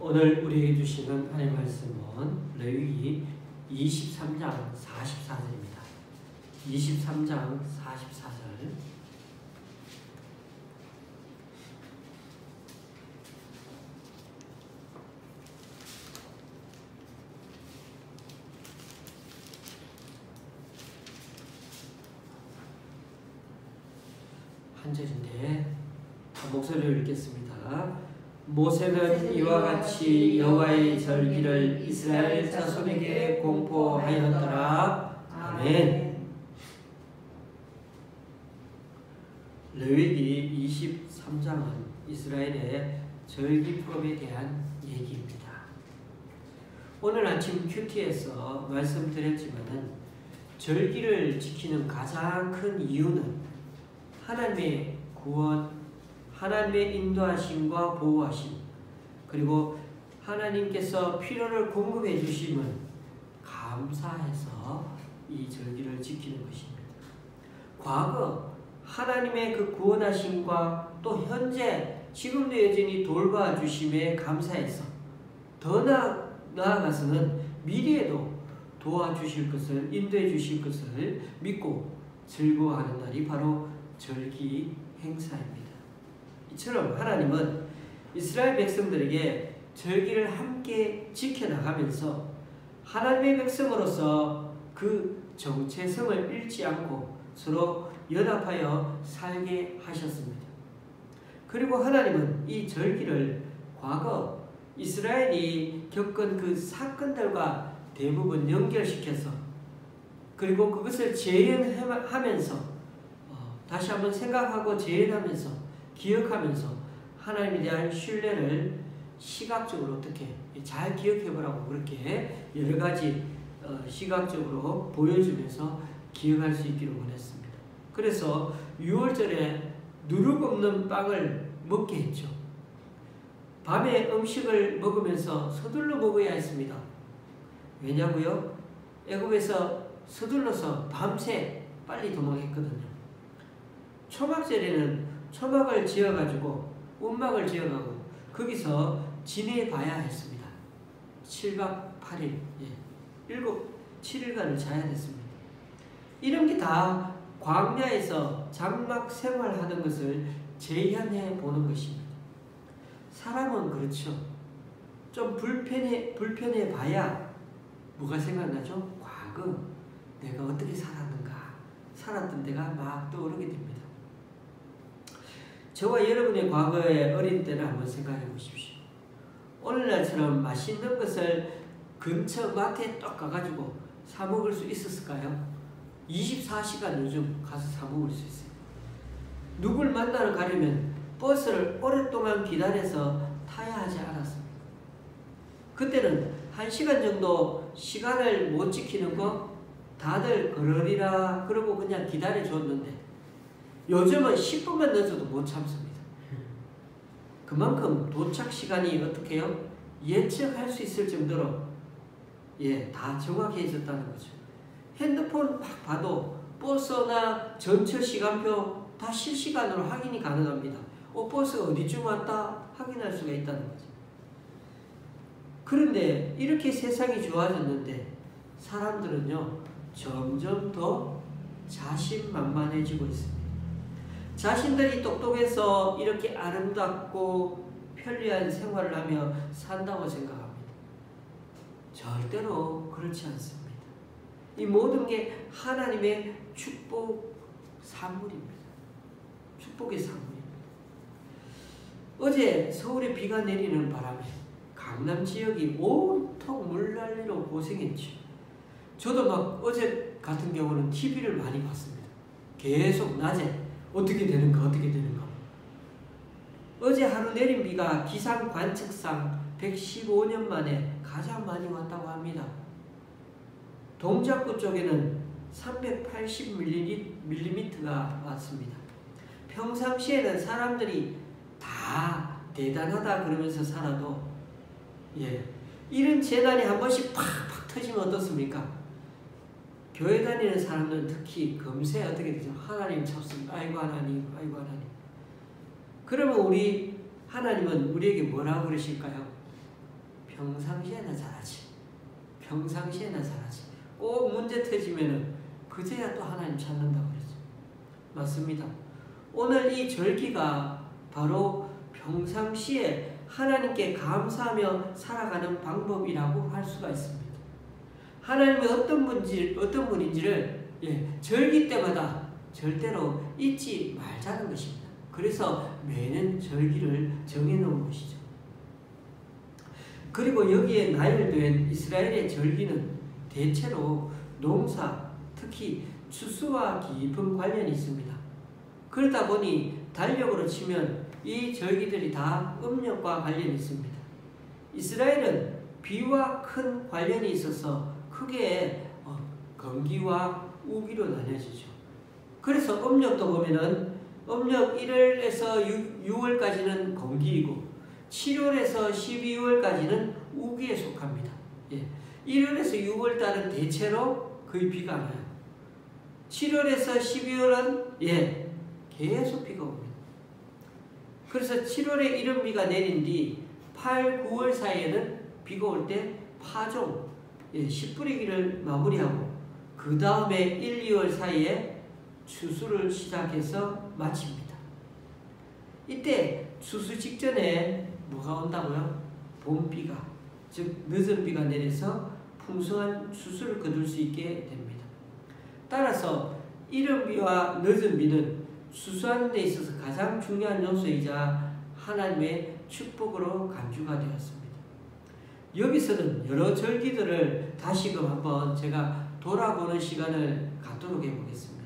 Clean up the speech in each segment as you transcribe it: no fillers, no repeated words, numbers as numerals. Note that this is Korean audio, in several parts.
오늘 우리에게 주시는 하나님의 말씀은 레위기 23장 44절입니다. 23장 44절. 한 절인데 목소리를 읽겠습니다. 모세는 이와 같이 여호와의 절기를 이스라엘 자손에게 공포하였더라. 아멘. 레위기 23장은 이스라엘의 절기법에 대한 얘기입니다. 오늘 아침 큐티에서 말씀드렸지만은 절기를 지키는 가장 큰 이유는 하나님의 구원, 하나님의 인도하심과 보호하심, 그리고 하나님께서 필요를 공급해 주심을 감사해서 이 절기를 지키는 것입니다. 과거 하나님의 그 구원하심과 또 현재 지금도 여전히 돌봐주심에 감사해서 더 나아가서는 미래에도 도와주실 것을, 인도해 주실 것을 믿고 즐거워하는 날이 바로 절기 행사입니다. 이처럼 하나님은 이스라엘 백성들에게 절기를 함께 지켜나가면서 하나님의 백성으로서 그 정체성을 잃지 않고 서로 연합하여 살게 하셨습니다. 그리고 하나님은 이 절기를 과거 이스라엘이 겪은 그 사건들과 대부분 연결시켜서 그리고 그것을 재현하면서 다시 한번 생각하고 재현하면서 기억하면서 하나님에 대한 신뢰를 시각적으로 어떻게 잘 기억해보라고 그렇게 여러 가지 시각적으로 보여주면서 기억할 수 있기를 원했습니다. 그래서 6월절에 누룩 없는 빵을 먹게 했죠. 밤에 음식을 먹으면서 서둘러 먹어야 했습니다. 왜냐고요? 애굽에서 서둘러서 밤새 빨리 도망했거든요. 초막절에는 초막을 지어가지고 운막을 지어가고 거기서 지내봐야 했습니다. 7박 8일, 7일간을 자야 됐습니다. 이런 게 다 광야에서 장막 생활하는 것을 재현해 보는 것입니다. 사람은 그렇죠. 좀 불편해 봐야 뭐가 생각나죠? 과거 내가 어떻게 살았는가, 살았던 데가 막 떠오르게 됩니다. 저와 여러분의 과거의 어린 때를 한번 생각해 보십시오. 오늘날처럼 맛있는 것을 근처 마트에 딱 가가지고 사 먹을 수 있었을까요? 24시간 요즘 가서 사 먹을 수 있어요. 누굴 만나러 가려면 버스를 오랫동안 기다려서 타야 하지 않았습니다. 그때는 1시간 정도 시간을 못 지키는 거 다들 그러리라 그러고 그냥 기다려줬는데 요즘은 10분만 늦어도 못 참습니다. 그만큼 도착 시간이 어떻게 해요? 예측할 수 있을 정도로 다 정확해졌다는 거죠. 핸드폰 막 봐도 버스나 전철 시간표 다 실시간으로 확인이 가능합니다. 버스가 어디쯤 왔다 확인할 수가 있다는 거죠. 그런데 이렇게 세상이 좋아졌는데 사람들은요 점점 더 자신만만해지고 있습니다. 자신들이 똑똑해서 이렇게 아름답고 편리한 생활을 하며 산다고 생각합니다. 절대로 그렇지 않습니다. 이 모든 게 하나님의 축복 산물입니다. 축복의 산물입니다. 어제 서울에 비가 내리는 바람에 강남 지역이 온통 물난리로 고생했죠. 저도 막 어제 같은 경우는 TV를 많이 봤습니다. 계속 낮에 어떻게 되는가 어제 하루 내린 비가 기상 관측상 115년 만에 가장 많이 왔다고 합니다. 동작구 쪽에는 380mm가 왔습니다. 평상시에는 사람들이 다 대단하다 그러면서 살아도 이런 재난이 한 번씩 팍팍 터지면 어떻습니까? 교회 다니는 사람들은 특히 금세 어떻게 되죠? 하나님 잡습니다. 아이고 하나님, 아이고 하나님. 그러면 우리 하나님은 우리에게 뭐라고 그러실까요? 평상시에나 잘하지. 평상시에나 잘하지. 꼭 문제 터지면은 그제야 또 하나님 찾는다고 그러죠. 맞습니다. 오늘 이 절기가 바로 평상시에 하나님께 감사하며 살아가는 방법이라고 할 수가 있습니다. 하나님이 어떤 분인지를 절기 때마다 절대로 잊지 말자는 것입니다. 그래서 매년 절기를 정해놓은 것이죠. 그리고 여기에 나열된 이스라엘의 절기는 대체로 농사, 특히 추수와 깊은 관련이 있습니다. 그러다 보니 달력으로 치면 이 절기들이 다 음력과 관련이 있습니다. 이스라엘은 비와 큰 관련이 있어서 크게 건기와 우기로 나뉘어지죠. 그래서 음력도 보면은 음력 1월에서 6월까지는 건기이고 7월에서 12월까지는 우기에 속합니다. 1월에서 6월달은 대체로 거의 비가 안 와요. 7월에서 12월은 계속 비가 옵니다. 그래서 7월에 이른 비가 내린 뒤 8, 9월 사이에는 비가 올 때 파종, 씨 뿌리기를 마무리하고 그 다음에 1, 2월 사이에 추수를 시작해서 마칩니다. 이때 추수 직전에 뭐가 온다고요? 봄비가, 즉 늦은 비가 내려서 풍성한 추수를 거둘 수 있게 됩니다. 따라서 이른 비와 늦은 비는 추수하는 데 있어서 가장 중요한 요소이자 하나님의 축복으로 간주가 되었습니다. 여기서는 여러 절기들을 다시금 한번 제가 돌아보는 시간을 갖도록 해보겠습니다.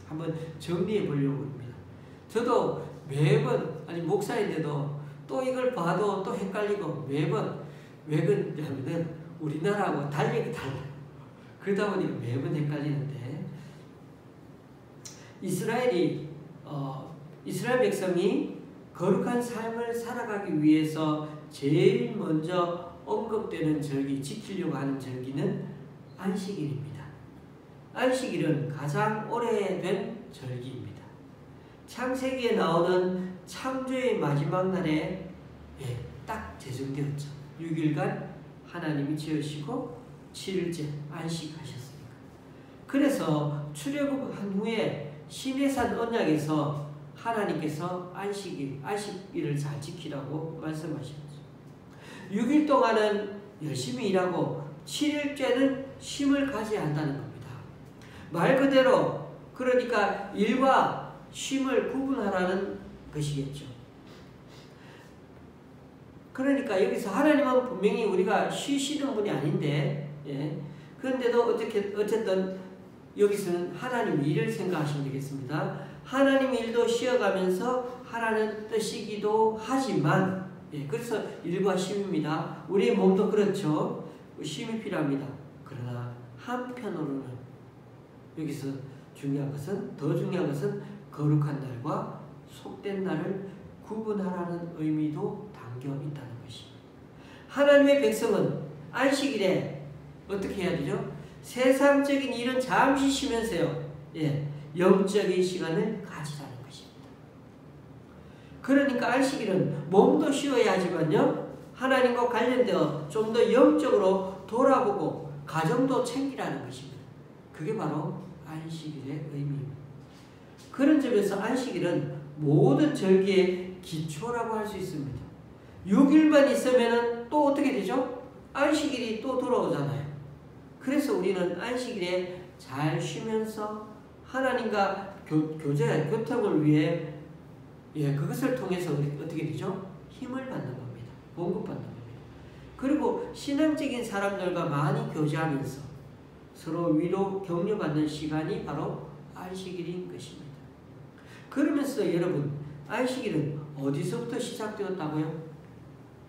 한번 정리해 보려고 합니다. 저도 매번, 목사인데도 또 이걸 봐도 또 헷갈리고 매번, 왜 그러냐면은 우리나라하고 달력이 달라요. 그러다 보니까 매번 헷갈리는데, 이스라엘 백성이 거룩한 삶을 살아가기 위해서 제일 먼저 언급되는 절기, 지키려고 하는 절기는 안식일입니다. 안식일은 가장 오래된 절기입니다. 창세기에 나오는 창조의 마지막 날에 딱 제정되었죠. 6일간 하나님이 지으시고 7일째 안식하셨으니까. 그래서 출애굽한 후에 시내산 언약에서 하나님께서 안식일을 잘 지키라고 말씀하셨죠. 6일 동안은 열심히 일하고 7일째는 쉼을 가져야 한다는 겁니다. 말 그대로 그러니까 일과 쉼을 구분하라는 것이겠죠. 그러니까 여기서 하나님은 분명히 우리가 쉬시는 분이 아닌데, 그런데도 어쨌든 여기서는 하나님 일을 생각하시면 되겠습니다. 하나님 일도 쉬어가면서 하라는 뜻이기도 하지만, 그래서 일과 쉼입니다. 우리의 몸도 그렇죠. 쉼이 필요합니다. 그러나 한편으로는 여기서 더 중요한 것은 거룩한 날과 속된 날을 구분하라는 의미도 담겨 있다는 것입니다. 하나님의 백성은 안식일에 어떻게 해야 되죠? 세상적인 일은 잠시 쉬면서요. 영적인 시간을 가지라는 것입니다. 그러니까 안식일은 몸도 쉬어야 하지만요. 하나님과 관련되어 좀 더 영적으로 돌아보고 가정도 챙기라는 것입니다. 그게 바로 안식일의 의미입니다. 그런 점에서 안식일은 모든 절기의 기초라고 할 수 있습니다. 6일만 있으면 또 어떻게 되죠? 안식일이 또 돌아오잖아요. 그래서 우리는 안식일에 잘 쉬면서 하나님과 교통을 위해 그것을 통해서 어떻게 되죠? 힘을 받는 겁니다. 공급받는 겁니다. 그리고 신앙적인 사람들과 많이 교제하면서 서로 위로 격려받는 시간이 바로 안식일인 것입니다. 그러면서 여러분, 안식일은 어디서부터 시작되었다고요?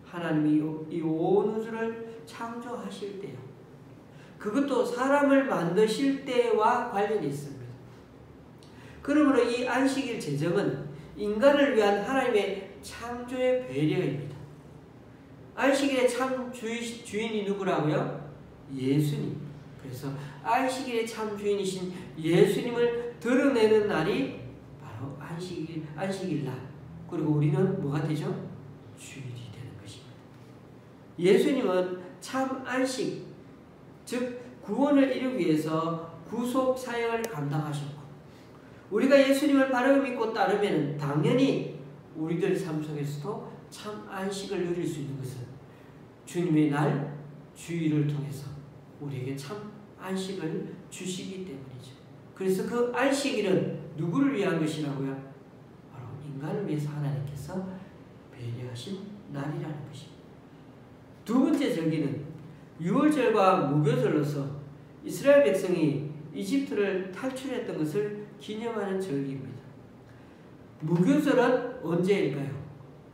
하나님이 이 온 우주를 창조하실 때요. 그것도 사람을 만드실 때와 관련이 있습니다. 그러므로 이 안식일 제정은 인간을 위한 하나님의 창조의 배려입니다. 안식일의 참 주인이 누구라고요? 예수님. 그래서 안식일의 참 주인이신 예수님을 드러내는 날이 바로 안식일 날. 그리고 우리는 뭐가 되죠? 주일이 되는 것입니다. 예수님은 참 안식, 즉 구원을 이루기 위해서 구속 사역을 감당하셨고, 우리가 예수님을 바르게 믿고 따르면 당연히 우리들 삶 속에서도 참 안식을 누릴 수 있는 것은 주님의 날 주일을 통해서 우리에게 참 안식을 주시기 때문이죠. 그래서 그 안식일은 누구를 위한 것이라고요? 바로 인간을 위해서 하나님께서 배려하신 날이라는 것입니다. 두 번째 절기는 유월절과 무교절로서 이스라엘 백성이 이집트를 탈출했던 것을 기념하는 절기입니다. 무교절은 언제일까요?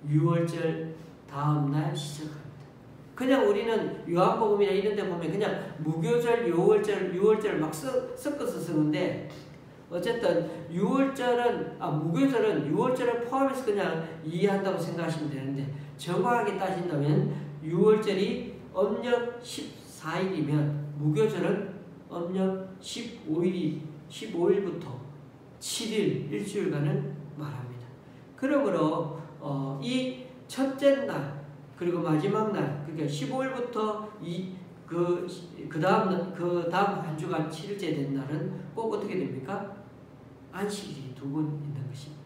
유월절 다음 날 시작합니다. 그냥 우리는 요한복음이나 이런 데 보면 그냥 무교절, 유월절 막 섞어서 쓰는데, 어쨌든 무교절은 유월절을 포함해서 그냥 이해한다고 생각하시면 되는데, 정확하게 따진다면 유월절이 âm 력 14일이면 무교절은 âm 력 15일부터 7일, 일주일간을 말합니다. 그러므로 이 첫째 날 그리고 마지막 날, 그러니까 15일부터 그 다음 한 주간 7일째 된 날은 꼭 어떻게 됩니까? 안식일이 두 번 있는 것입니다.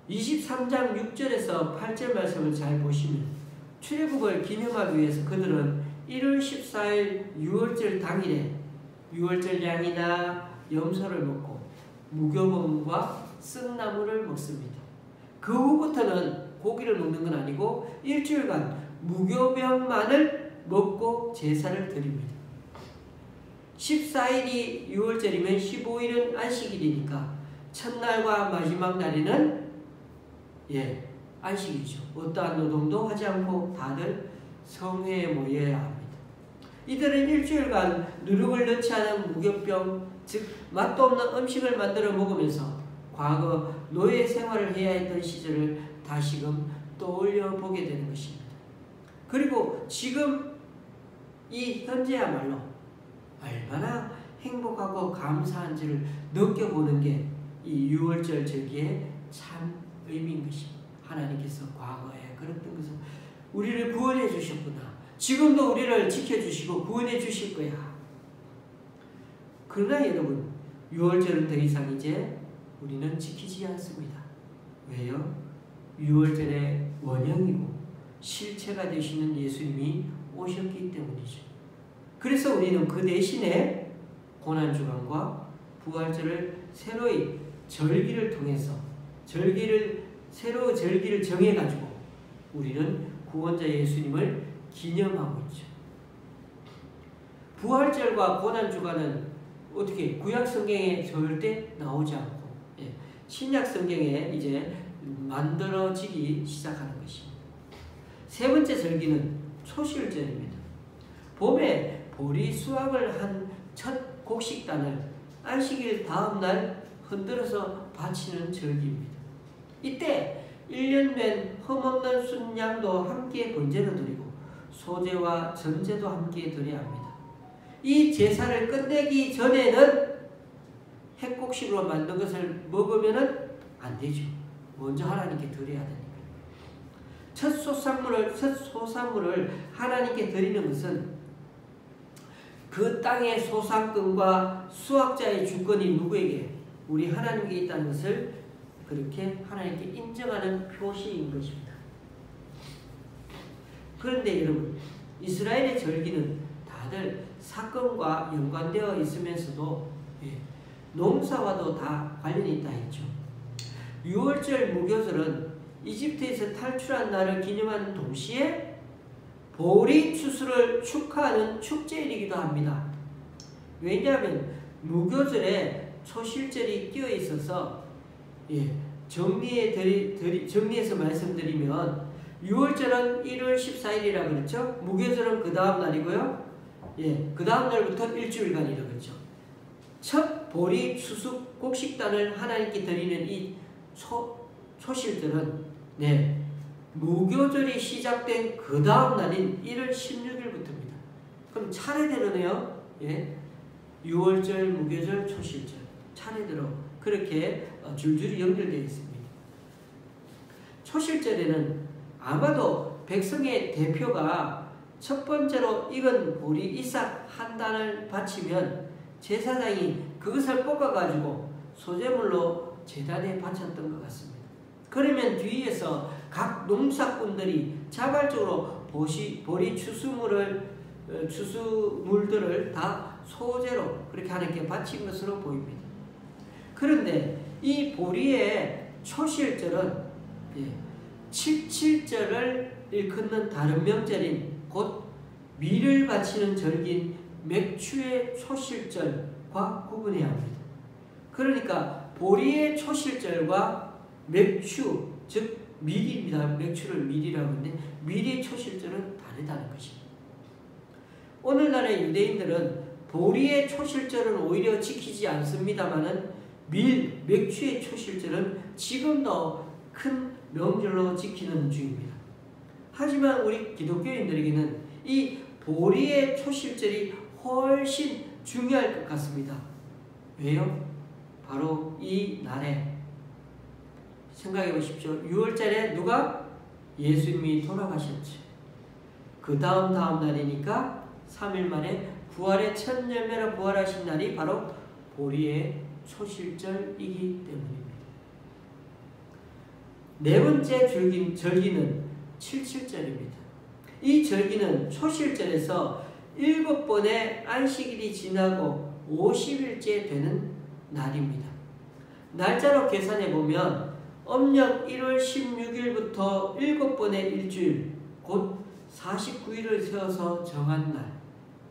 23장 6절에서 8절 말씀을 잘 보시면 출애굽을 기념하기 위해서 그들은 1월 14일 유월절 당일에 유월절 양이나 염소를 먹고 무교범과 쓴나물을 먹습니다. 그 후부터는 고기를 먹는 건 아니고 일주일간 무교병만을 먹고 제사를 드립니다. 14일이 유월절이면 15일은 안식일이니까 첫날과 마지막 날에는 안식이죠. 어떠한 노동도 하지 않고 다들 성회에 모여야 합니다. 이들은 일주일간 누룩을 넣지 않은 무교병, 즉 맛도 없는 음식을 만들어 먹으면서 과거 노예 생활을 해야 했던 시절을 다시금 떠올려 보게 되는 것입니다. 그리고 지금 이 현재야말로 얼마나 행복하고 감사한지를 느껴보는 게 이 유월절 절기의 참 의미인 것입니다. 하나님께서 과거에 그랬던 것을 우리를 구원해 주셨구나. 지금도 우리를 지켜주시고 구원해 주실 거야. 그러나 여러분, 유월절은 더 이상 이제 우리는 지키지 않습니다. 왜요? 유월절의 원형이고 실체가 되시는 예수님이 오셨기 때문이죠. 그래서 우리는 그 대신에 고난주간과 부활절을 새로이 절기를 통해서 새로운 절기를 정해가지고 우리는 구원자 예수님을 기념하고 있죠. 부활절과 고난주간은 어떻게 구약 성경에 절대 나오지 않고 신약 성경에 이제 만들어지기 시작하는 것입니다. 세 번째 절기는 초실절입니다. 봄에 보리 수확을 한 첫 곡식단을 안식일 다음 날 흔들어서 바치는 절기입니다. 이때 1년 된 흠없는 순양도 함께 번제로 드리고 소제와 전제도 함께 드려야 합니다. 이 제사를 끝내기 전에는 핵곡식으로 만든 것을 먹으면 안 되죠. 먼저 하나님께 드려야 되니까. 첫 소산물을 하나님께 드리는 것은 그 땅의 소산권과 수확자의 주권이 누구에게? 우리 하나님께 있다는 것을 그렇게 하나님께 인정하는 표시인 것입니다. 그런데 여러분, 이스라엘의 절기는 다들 사건과 연관되어 있으면서도 농사와도 다 관련이 있다 했죠. 유월절 무교절은 이집트에서 탈출한 날을 기념하는 동시에 보리 추수를 축하하는 축제일이기도 합니다. 왜냐하면 무교절에 초실절이 끼어 있어서 정리해서 말씀드리면 유월절은 1월 14일이라고 그랬죠. 무교절은 그 다음 날이고요. 그 다음 날부터 일주일간이라고 그랬죠. 첫 보리 추수 곡식단을 하나님께 드리는 이 초실절은 무교절이 시작된 그 다음 날인 1월 16일부터입니다. 그럼 차례대로네요. 유월절, 무교절, 초실절 차례대로 그렇게 줄줄이 연결되어 있습니다. 초실절에는 아마도 백성의 대표가 첫 번째로 익은 보리 이삭 한 단을 바치면 제사장이 그것을 볶아가지고 소제물로 제단에 바쳤던 것 같습니다. 그러면 뒤에서 각 농사꾼들이 자발적으로 보리 추수물들을 다 소제로 그렇게 하나님께 바친 것으로 보입니다. 그런데 이 보리의 초실절은 77절을 일컫는 다른 명절인 곧 밀을 바치는 절기인 맥추의 초실절과 구분해야 합니다. 그러니까 보리의 초실절과 맥추, 즉 밀입니다. 맥추를 밀이라고 하는데 밀의 초실절은 다르다는 것입니다. 오늘날의 유대인들은 보리의 초실절은 오히려 지키지 않습니다만은 맥추의 초실절은 지금도 큰 명절로 지키는 중입니다. 하지만 우리 기독교인들에게는 이 보리의 초실절이 훨씬 중요할 것 같습니다. 왜요? 바로 이 날에 생각해 보십시오. 6월달에 누가? 예수님이 돌아가셨죠. 그 다음 날이니까 3일 만에 부활의 첫 열매로 부활하신 날이 바로 보리의 초실절이기 때문입니다. 네 번째 절기는 칠칠절입니다. 이 절기는 초실절에서 7번의 안식일이 지나고 50일째 되는 날입니다. 날짜로 계산해 보면 âm 년 1월 16일부터 7번의 일주일, 곧 49일을 세워서 정한 날,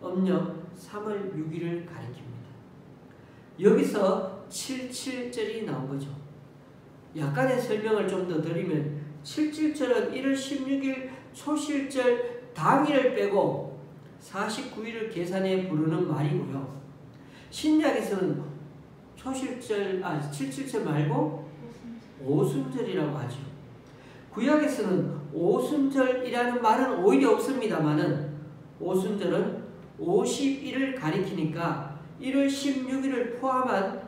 âm 년 3월 6일을 가리킵니다. 여기서 77절이 나온 거죠. 약간의 설명을 좀 더 드리면 77절은 1월 16일 초실절 당일을 빼고 49일을 계산해 부르는 말이고요. 신약에서는 77절 말고 오순절이라고 하죠. 구약에서는 오순절이라는 말은 오히려 없습니다만은 오순절은 50일을 가리키니까 1월 16일을 포함한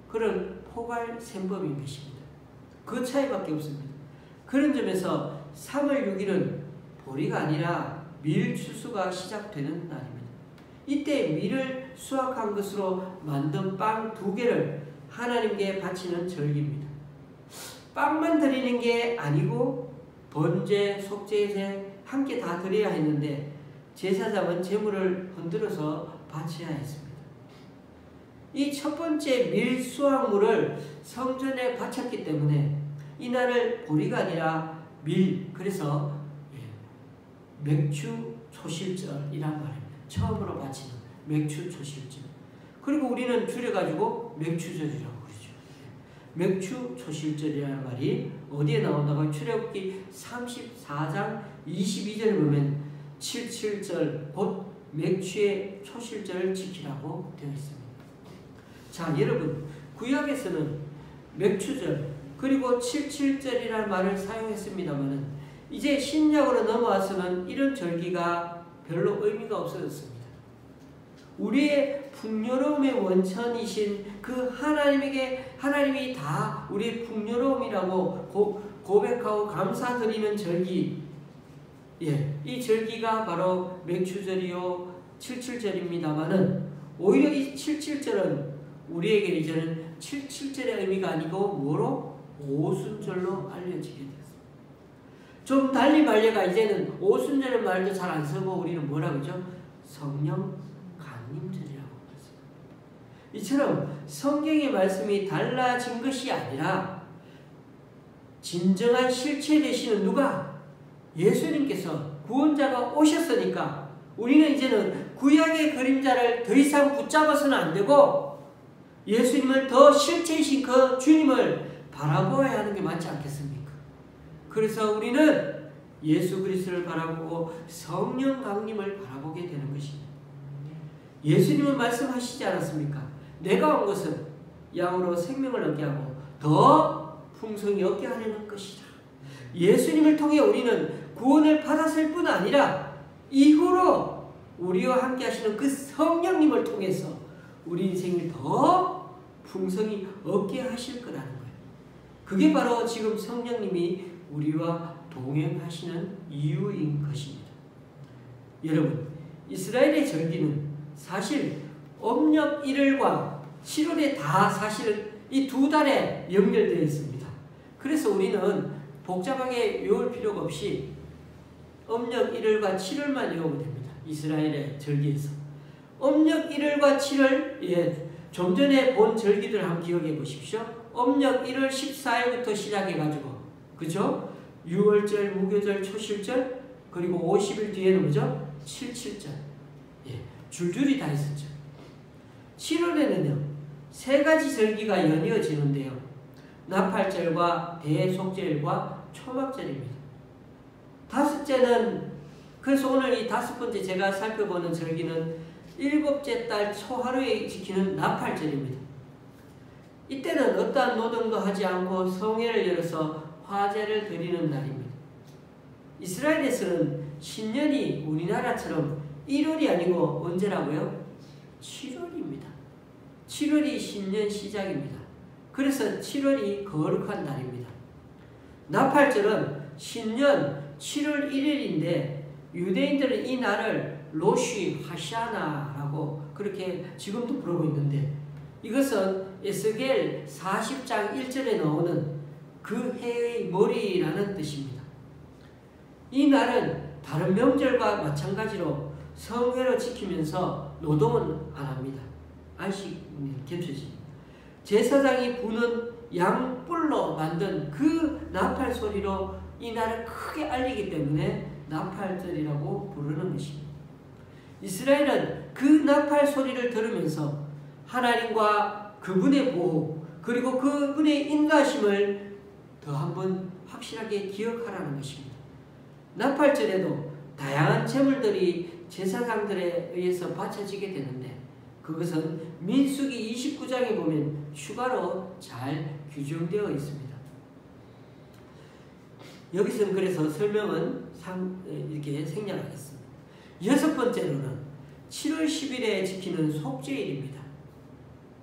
그런 포괄 셈법인 것입니다. 그 차이밖에 없습니다. 그런 점에서 3월 6일은 보리가 아니라 밀 추수가 시작되는 날입니다. 이때 밀을 수확한 것으로 만든 빵 2개를 하나님께 바치는 절기입니다. 빵만 드리는 게 아니고 번제, 속죄제 함께 다 드려야 했는데 제사장은 제물을 흔들어서 바쳐야 했습니다. 이 첫 번째 밀 수확물을 성전에 바쳤기 때문에 이날을 보리가 아니라 밀, 그래서 맥추 초실절이란 말입니다. 처음으로 바치는 맥추 초실절. 그리고 우리는 줄여가지고 맥추절이라고 그러죠. 맥추 초실절이라는 말이 어디에 나온다고? 출애굽기 34장 22절을 보면 77절 곧 맥추의 초실절을 지키라고 되어 있습니다. 자, 여러분, 구약에서는 맥추절 그리고 77절이라는 말을 사용했습니다만 이제 신약으로 넘어와서는 이런 절기가 별로 의미가 없어졌습니다. 우리의 풍요로움의 원천이신 그 하나님이 다 우리의 풍요로움이라고 고백하고 감사드리는 절기, 이 절기가 바로 맥추절이요 77절입니다만은 오히려 이 77절은 우리에게 이제는 77절의 의미가 아니고 뭐로? 오순절로 알려지게 됐습니다. 좀 달리 말려가 이제는 오순절의 말도 잘 안 쓰고 우리는 뭐라 그러죠? 성령 강림절이라고 했습니다. 이처럼 성경의 말씀이 달라진 것이 아니라 진정한 실체 되시는 누가? 예수님께서 구원자가 오셨으니까 우리는 이제는 구약의 그림자를 더 이상 붙잡아서는 안 되고 예수님을 더 실체이신 그 주님을 바라보아야 하는 게 맞지 않겠습니까? 그래서 우리는 예수 그리스도를 바라보고 성령 강림을 바라보게 되는 것입니다. 예수님은 말씀하시지 않았습니까? 내가 온 것은 양으로 생명을 얻게 하고 더 풍성히 얻게 하려는 것이다. 예수님을 통해 우리는 구원을 받았을 뿐 아니라 이후로 우리와 함께 하시는 그 성령님을 통해서 우리 인생을 더 풍성히 얻게 하실 거라는 거예요. 그게 바로 지금 성령님이 우리와 동행하시는 이유인 것입니다. 여러분, 이스라엘의 절기는 사실 음력 1월과 7월에 다 사실은 이 두 달에 연결되어 있습니다. 그래서 우리는 복잡하게 외울 필요가 없이 음력 1월과 7월만 외우면 됩니다. 이스라엘의 절기에서. 음력 1월과 7월, 좀 전에 본 절기들 한번 기억해 보십시오. 음력 1월 14일부터 시작해가지고, 그죠? 6월절, 무교절, 초실절, 그리고 50일 뒤에는 뭐죠? 77절. 줄줄이 다 있었죠. 7월에는요, 세 가지 절기가 연이어지는데요. 나팔절과 대속절과 초막절입니다. 다섯째는, 그래서 오늘 이 다섯 번째 제가 살펴보는 절기는 일곱째 달 초하루에 지키는 나팔절입니다. 이때는 어떠한 노동도 하지 않고 성회를 열어서 화제를 드리는 날입니다. 이스라엘에서는 신년이 우리나라처럼 1월이 아니고 언제라고요? 7월입니다. 7월이 신년 시작입니다. 그래서 7월이 거룩한 날입니다. 나팔절은 신년 7월 1일인데 유대인들은 이 날을 로쉬 하샤나라고 그렇게 지금도 부르고 있는데, 이것은 에스겔 40장 1절에 나오는 그 해의 머리라는 뜻입니다. 이 날은 다른 명절과 마찬가지로 성회로 지키면서 노동은 안 합니다. 안식이 겹쳐집니다. 제사장이 부는 양뿔로 만든 그 나팔 소리로 이 날을 크게 알리기 때문에 나팔절이라고 부르는 것입니다. 이스라엘은 그 나팔 소리를 들으면서 하나님과 그분의 보호, 그리고 그분의 인도하심을 더 한번 확실하게 기억하라는 것입니다. 나팔절에도 다양한 제물들이 제사장들에 의해서 바쳐지게 되는데, 그것은 민수기 29장에 보면 추가로 잘 규정되어 있습니다. 여기서는 그래서 설명은 이렇게 생략하겠습니다. 여섯 번째로는 7월 10일에 지키는 속죄일입니다.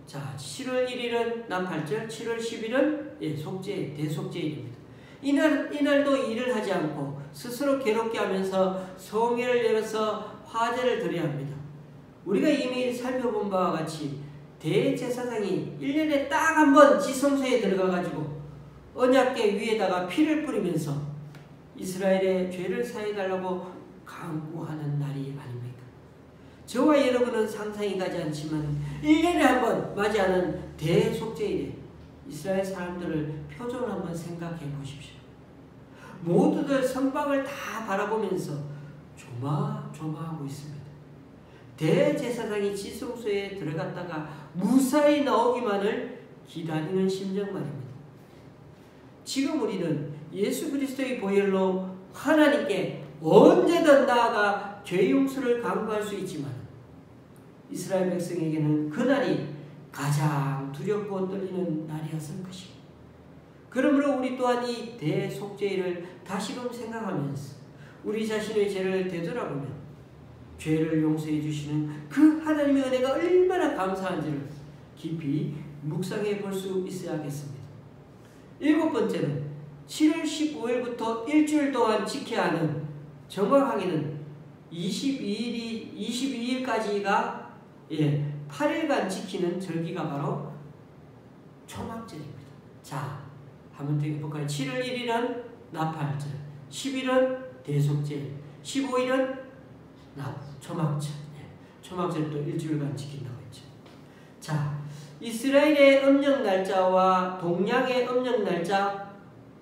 자, 7월 1일은 나팔절, 7월 10일은 속죄, 대속죄일입니다. 이날도 일을 하지 않고 스스로 괴롭게 하면서 성회를 열어서 화제를 드려야 합니다. 우리가 이미 살펴본 바와 같이 대제사장이 1년에 딱 한 번 지성소에 들어가가지고 언약궤 위에다가 피를 뿌리면서 이스라엘의 죄를 사해달라고 강구하는 날이 아닙니까? 저와 여러분은 상상이 가지 않지만 1년에 한 번 맞이하는 대속죄일에 이스라엘 사람들을 표정을 한번 생각해 보십시오. 모두들 성방을 다 바라보면서 조마조마하고 있습니다. 대제사장이 지성소에 들어갔다가 무사히 나오기만을 기다리는 심정 말입니다. 지금 우리는 예수 그리스도의 보혈로 하나님께 언제든 나아가 죄 용서를 강구할 수 있지만, 이스라엘 백성에게는 그날이 가장 두렵고 떨리는 날이었을 것입니다. 그러므로 우리 또한 이 대속죄일을 다시금 생각하면서 우리 자신의 죄를 되돌아보면 죄를 용서해 주시는 그 하나님의 은혜가 얼마나 감사한지를 깊이 묵상해 볼 수 있어야겠습니다. 일곱 번째는 7월 15일부터 일주일 동안 지켜야 하는, 정확하게는 22일까지가 8일간 지키는 절기가 바로 초막절입니다. 자, 한번 더 볼까요? 7월 1일은 나팔절, 10일은 대속절, 15일은 초막절. 초막절도 일주일간 지킨다고 했죠. 자, 이스라엘의 음력 날짜와 동양의 음력 날짜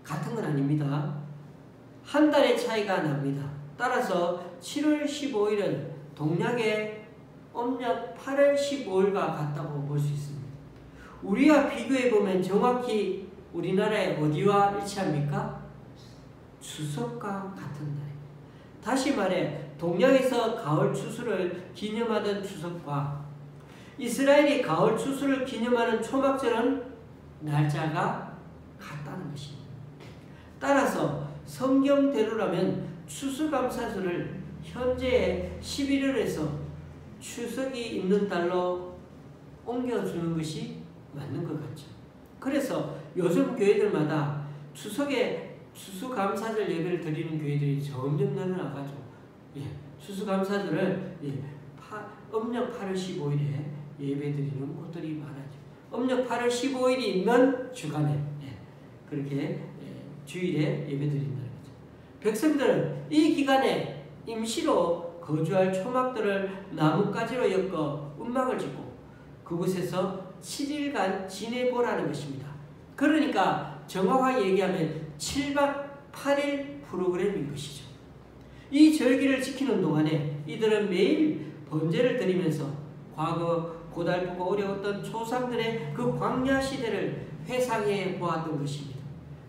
같은 건 아닙니다. 한 달의 차이가 납니다. 따라서 7월 15일은 동양의 음력 8월 15일과 같다고 볼 수 있습니다. 우리와 비교해보면 정확히 우리나라의 어디와 일치합니까? 추석과 같은 날입니다. 다시 말해 동양에서 가을 추수를 기념하던 추석과 이스라엘이 가을 추수를 기념하는 초막절은 날짜가 같다는 것입니다. 따라서 성경대로라면 추수감사절을 현재의 11월에서 추석이 있는 달로 옮겨주는 것이 맞는 것 같죠. 그래서 요즘 교회들마다 추석에 추수감사절 예배를 드리는 교회들이 점점 늘어나가지고, 추수감사절을 음력 8월 15일에 예배드리는 곳들이 많아져. 음력 8월 15일이 있는 주간에 그렇게 주일에 예배드린다는 거죠. 백성들은 이 기간에 임시로 거주할 초막들을 나뭇가지로 엮어 운막을 짓고 그곳에서 7일간 지내보라는 것입니다. 그러니까 정확하게 얘기하면 7박 8일 프로그램인 것이죠. 이 절기를 지키는 동안에 이들은 매일 번제를 드리면서 과거 고달프고 어려웠던 조상들의 그 광야 시대를 회상해 보았던 것입니다.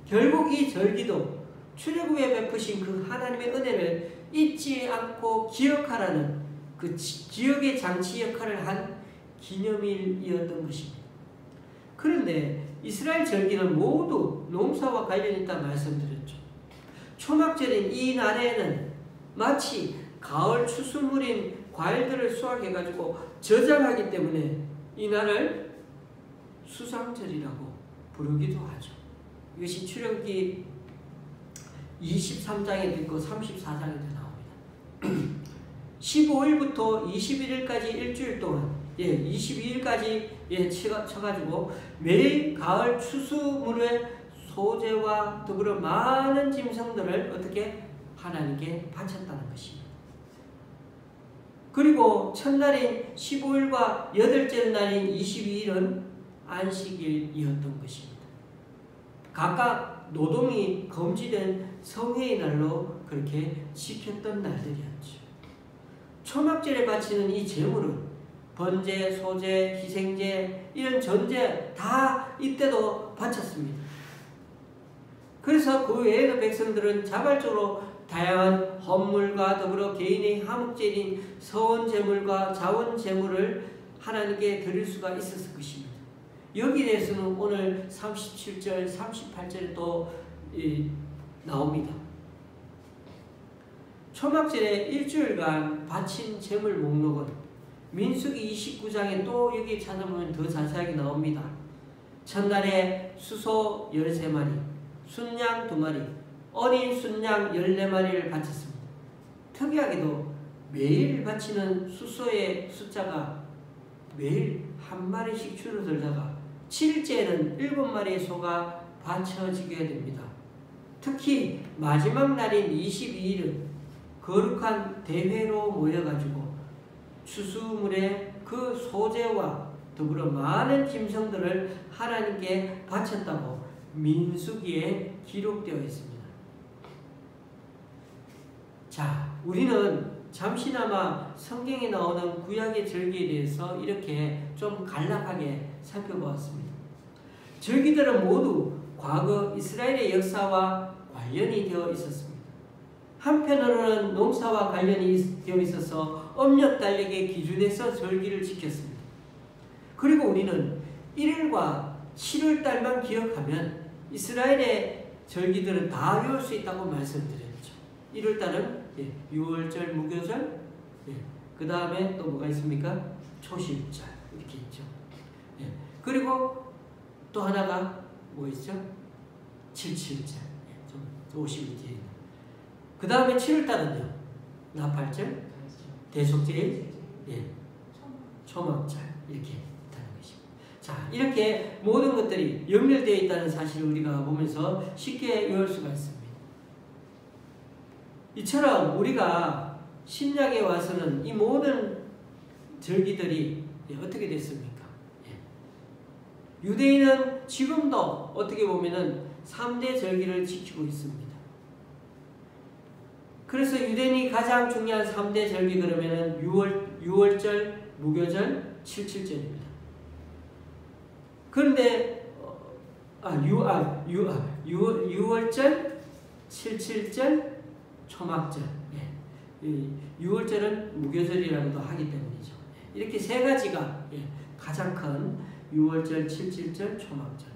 결국 이 절기도 출애굽에 베푸신 그 하나님의 은혜를 잊지 않고 기억하라는 그 기억의 장치 역할을 한 기념일이었던 것입니다. 그런데 이스라엘 절기는 모두 농사와 관련이 있다 말씀드렸죠. 초막절인 이 날에는 마치 가을 추수물인 과일들을 수확해가지고 저장하기 때문에 이 날을 수상절이라고 부르기도 하죠. 이것이 출애굽기 23장에도 있고 34장에도 나옵니다. 15일부터 21일까지 일주일 동안 22일까지 쳐가지고 매일 가을 추수물의 소재와 더불어 많은 짐승들을 어떻게 하나님께 바쳤다는 것입니다. 그리고 첫날인 15일과 여덟째 날인 22일은 안식일이었던 것입니다. 각각 노동이 금지된 성회의 날로 그렇게 지켰던 날들이었죠. 초막절에 바치는 이 제물은 번제, 소제, 희생제 이런 전제 다 이때도 바쳤습니다. 그래서 그 외에도 백성들은 자발적으로 다양한 헌물과 더불어 개인의 화목제인 서원제물과 자원제물을 하나님께 드릴 수가 있었을 것입니다. 여기에 대해서는 오늘 37절, 38절에 또 나옵니다. 초막절에 일주일간 바친 제물 목록은 민수기 29장에 또 여기 찾아보면 더 자세하게 나옵니다. 첫날에 수소 13마리, 순양 2마리, 어린 순양 14마리를 바쳤습니다. 특이하게도 매일 바치는 수소의 숫자가 매일 한 마리씩 줄어들다가 7일째에는 7마리의 소가 바쳐지게 됩니다. 특히 마지막 날인 22일은 거룩한 대회로 모여가지고 추수물의 그 소재와 더불어 많은 짐승들을 하나님께 바쳤다고 민수기에 기록되어 있습니다. 자, 우리는 잠시나마 성경에 나오는 구약의 절기에 대해서 이렇게 좀 간략하게 살펴보았습니다. 절기들은 모두 과거 이스라엘의 역사와 관련이 되어 있었습니다. 한편으로는 농사와 관련이 되어 있어서 음력 달력의 기준에서 절기를 지켰습니다. 그리고 우리는 1일과 7월 달만 기억하면 이스라엘의 절기들은 다 외울 수 있다고 말씀드렸죠. 1월달은 6월절, 무교절, 그 다음에 또 뭐가 있습니까? 초실절 이렇게 있죠. 그리고 또 하나가 뭐 있죠? 77절, 좀 50일 뒤에. 그 다음에 7월달은요, 나팔절, 대속제일, 초막절 이렇게 있다는 것입니다. 자, 이렇게 모든 것들이 연결되어 있다는 사실을 우리가 보면서 쉽게 외울 수가 있습니다. 이처럼 우리가 신약에 와서는 이 모든 절기들이 어떻게 됐습니까? 유대인은 지금도 어떻게 보면은 3대 절기를 지키고 있습니다. 그래서 유대인이 가장 중요한 3대 절기 그러면은 6월절, 무교절, 77절입니다. 그런데 6월절, 77절, 초막절. 6월절은 무교절이라고도 하기 때문이죠. 이렇게 세 가지가 가장 큰 6월절, 77절, 초막절.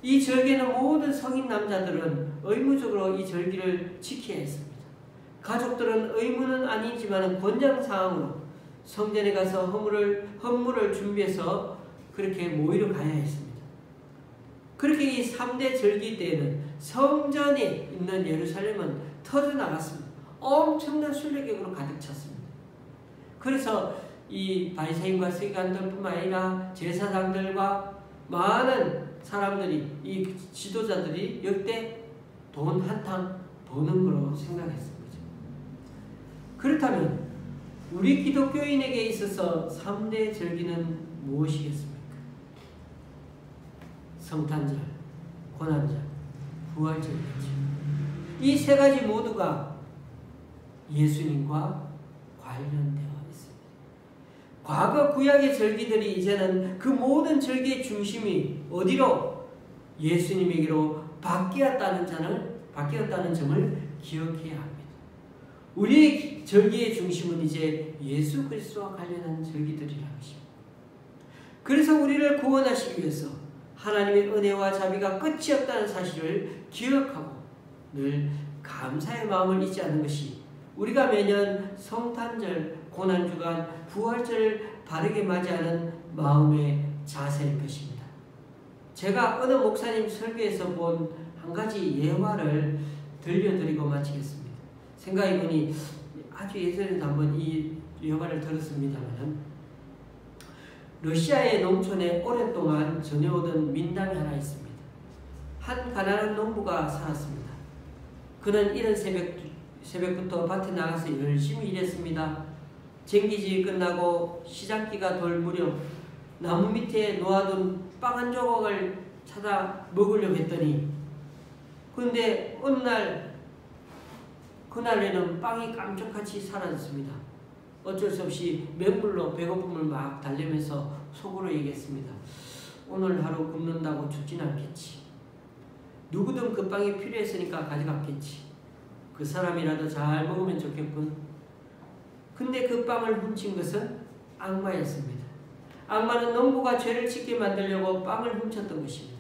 이 절기는 모든 성인 남자들은 의무적으로 이 절기를 지켜야 했습니다. 가족들은 의무는 아니지만 권장사항으로 성전에 가서 헌물을 준비해서 그렇게 모이러 가야 했습니다. 그렇게 이 3대 절기 때에는 성전이 있는 예루살렘은 터져나갔습니다. 엄청난 순례객으로 가득 찼습니다. 그래서 이 바리새인과 서기관들뿐만 아니라 제사장들과 많은 사람들이, 이 지도자들이 역대 돈 한탕 버는 거로 생각했습니다. 그렇다면 우리 기독교인에게 있어서 3대 절기는 무엇이겠습니까? 성탄절, 고난절, 부활절이겠죠. 이 세 가지 모두가 예수님과 관련되어 있습니다. 과거 구약의 절기들이 이제는 그 모든 절기의 중심이 어디로? 예수님에게로 바뀌었다는 점을 기억해야 합니다. 우리의 절기의 중심은 이제 예수 그리스도와 관련한 절기들이라는 것입니다. 그래서 우리를 구원하시기 위해서 하나님의 은혜와 자비가 끝이 없다는 사실을 기억하고 늘 감사의 마음을 잊지 않는 것이 우리가 매년 성탄절, 고난주간, 부활절을 바르게 맞이하는 마음의 자세일 것입니다. 제가 어느 목사님 설교에서 본 한 가지 예화를 들려드리고 마치겠습니다. 생각해보니 아주 예전에도 한번 이 예화를 들었습니다만, 러시아의 농촌에 오랫동안 전해오던 민담이 하나 있습니다. 한 가난한 농부가 살았습니다. 그는 이른 새벽부터 밭에 나가서 열심히 일했습니다. 쟁기질이 끝나고 시장기가 돌 무렵 나무 밑에 놓아둔 빵 한 조각을 찾아 먹으려고 했더니, 그런데 어느 날 그날에는 빵이 깜짝같이 사라졌습니다. 어쩔 수 없이 맹물로 배고픔을 막 달래면서 속으로 얘기했습니다. 오늘 하루 굶는다고 죽진 않겠지. 누구든 그 빵이 필요했으니까 가져갔겠지. 그 사람이라도 잘 먹으면 좋겠군. 근데 그 빵을 훔친 것은 악마였습니다. 악마는 농부가 죄를 짓게 만들려고 빵을 훔쳤던 것입니다.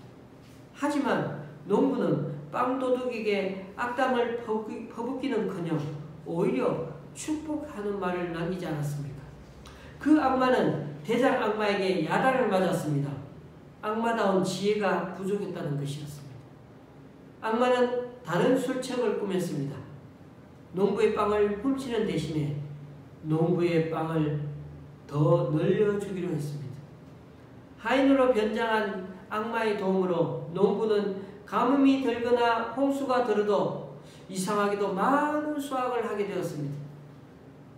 하지만 농부는 빵 도둑에게 악담을 퍼붓기는커녕 오히려 축복하는 말을 남기지 않았습니까? 그 악마는 대장 악마에게 야단을 맞았습니다. 악마다운 지혜가 부족했다는 것이었습니다. 악마는 다른 술책을 꾸몄습니다. 농부의 빵을 훔치는 대신에 농부의 빵을 더 늘려주기로 했습니다. 하인으로 변장한 악마의 도움으로 농부는 가뭄이 들거나 홍수가 들어도 이상하게도 많은 수확을 하게 되었습니다.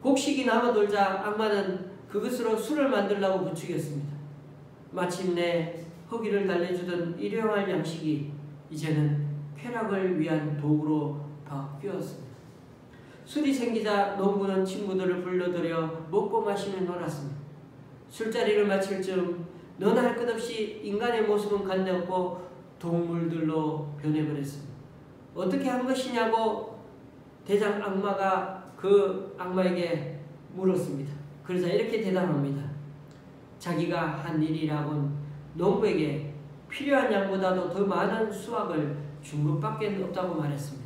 곡식이 남아돌자 악마는 그것으로 술을 만들려고 부추겼습니다. 마침내 허기를 달래주던 일용할 양식이 이제는 쾌락을 위한 도구로 바뀌었습니다. 술이 생기자 농부는 친구들을 불러들여 먹고 마시며 놀았습니다. 술자리를 마칠 즈음 너나 할 것 없이 인간의 모습은 간되었고 동물들로 변해버렸습니다. 어떻게 한 것이냐고 대장 악마가 그 악마에게 물었습니다. 그러자 이렇게 대답합니다. 자기가 한 일이라곤 농부에게 필요한 양보다도 더 많은 수확을 준 것밖에 없다고 말했습니다.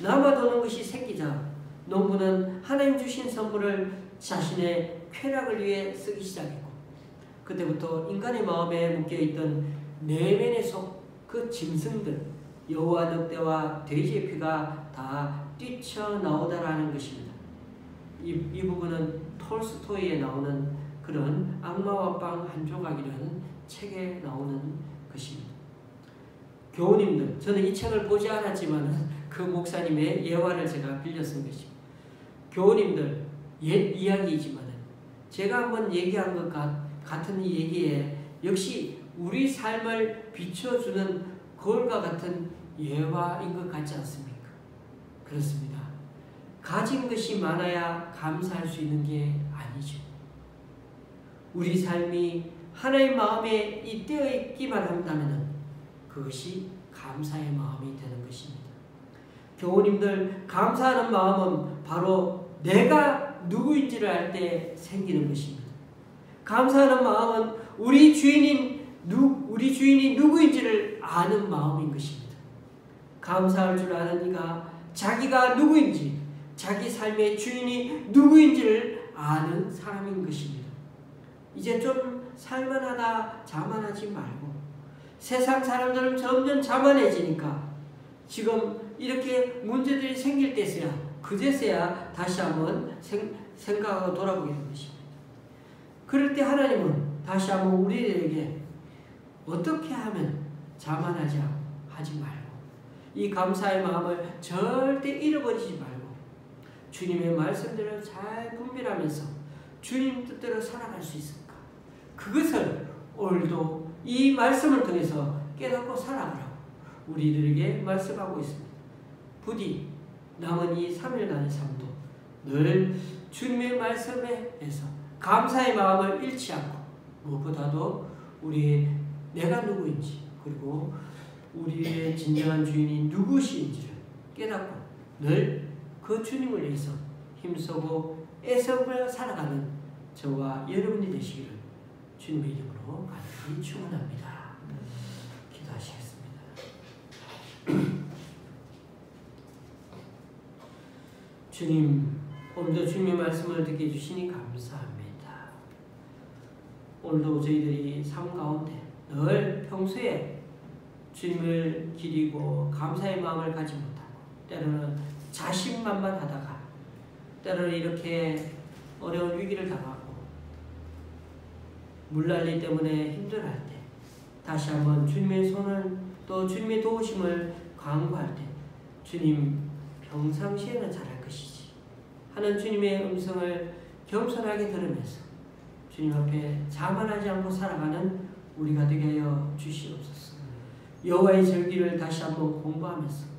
남아도는 것이 생기자 농부는 하나님 주신 선물을 자신의 쾌락을 위해 쓰기 시작했고, 그때부터 인간의 마음에 묶여있던 내면의 속 그 짐승들, 여호와 늑대와 돼지의 피가 다 뛰쳐나오다라는 것입니다. 이 부분은 톨스토이에 나오는 그런 악마와 빵 한 조각이라는 책에 나오는 것입니다. 교우님들, 저는 이 책을 보지 않았지만 그 목사님의 예화를 제가 빌렸은 것입니다. 교우님들, 옛 이야기이지만 제가 한번 얘기한 것 같은 이 얘기에 역시 우리 삶을 비춰주는 거울과 같은 예화인 것 같지 않습니까? 그렇습니다. 가진 것이 많아야 감사할 수 있는 게 아니죠. 우리 삶이 하나님 마음에 떼어 있기만 한다면 그것이 감사의 마음이 되는 것입니다. 교우님들, 감사하는 마음은 바로 내가 누구인지를 알 때 생기는 것입니다. 감사하는 마음은 우리 주인이 누구인지를 아는 마음인 것입니다. 감사할 줄 아는 이가 자기가 누구인지, 자기 삶의 주인이 누구인지를 아는 사람인 것입니다. 이제 좀 살만하다 자만하지 말고, 세상 사람들은 점점 자만해지니까 지금 이렇게 문제들이 생길 때서야 그제서야 다시 한번 생각하고 돌아보게 되는 것입니다. 그럴 때 하나님은 다시 한번 우리에게 어떻게 하면 자만하지 말고 이 감사의 마음을 절대 잃어버리지 말고 주님의 말씀대로 잘 분별하면서 주님 뜻대로 살아갈 수 있을까? 그것을 오늘도 이 말씀을 통해서 깨닫고 살아가라고 우리들에게 말씀하고 있습니다. 부디 남은 이 3일간의 삶도 늘 주님의 말씀에서 감사의 마음을 잃지 않고 무엇보다도 내가 누구인지 그리고 우리의 진정한 주인이 누구신지를 깨닫고 늘 그 주님을 위해서 힘쓰고 애쓰며 살아가는 저와 여러분이 되시기를 주님의 이름으로 간절히 축원합니다. 기도하시겠습니다. 주님, 오늘도 주님의 말씀을 듣게 해주시니 감사합니다. 오늘도 저희들이 삶 가운데 늘 평소에 주님을 기리고 감사의 마음을 가지 못하고 때로는 자신만만하다가 때로는 이렇게 어려운 위기를 당하고 물난리 때문에 힘들어할 때 다시 한번 주님의 손을 또 주님의 도우심을 간구할 때 주님 평상시에는 잘할 것이지 하는 주님의 음성을 겸손하게 들으면서 주님 앞에 자만하지 않고 살아가는 우리가 되게 하여 주시옵소서. 여호와의 절기를 다시 한번 공부하면서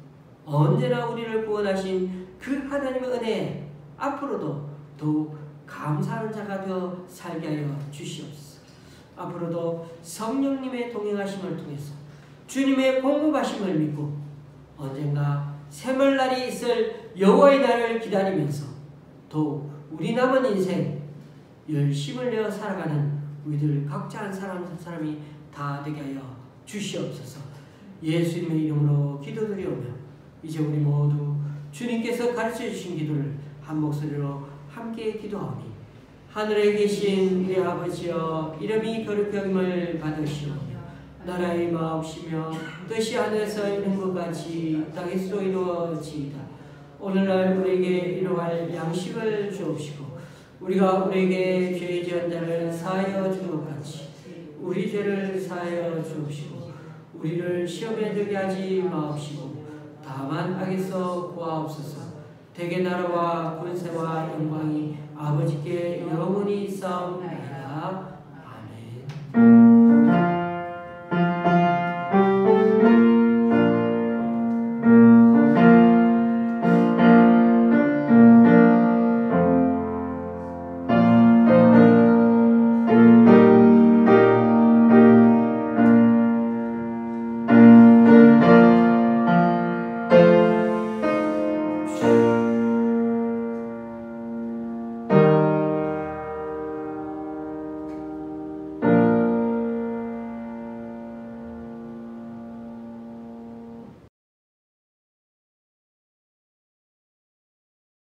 언제나 우리를 구원하신 그 하나님의 은혜에 앞으로도 더욱 감사하는 자가 되어 살게 하여 주시옵소서. 앞으로도 성령님의 동행하심을 통해서 주님의 공급하심을 믿고 언젠가 새물날이 있을 여호와의 날을 기다리면서 더욱 우리 남은 인생 열심을 내어 살아가는 우리들 각자 한 사람이 다 되게 하여 주시옵소서. 예수님의 이름으로 기도드리오며 이제 우리 모두 주님께서 가르쳐주신 기도를 한 목소리로 함께 기도하오니 하늘에 계신 우리 아버지여 이름이 거룩히 여김을 받으시오. 나라의 마옵시며 뜻이 하늘에서 이룬 것 같이 땅에서도 이루어지이다. 오늘날 우리에게 일용할 양식을 주옵시고 우리가 우리에게 죄 지은 자를 사하여 주는 것 같이 우리 죄를 사하여 주옵시고 우리를 시험에 들게 하지 마옵시고 다만 악에서 구하옵소서. 대개 나라와 권세와 영광이 아버지께 영원히 있사옵나이다. 아멘.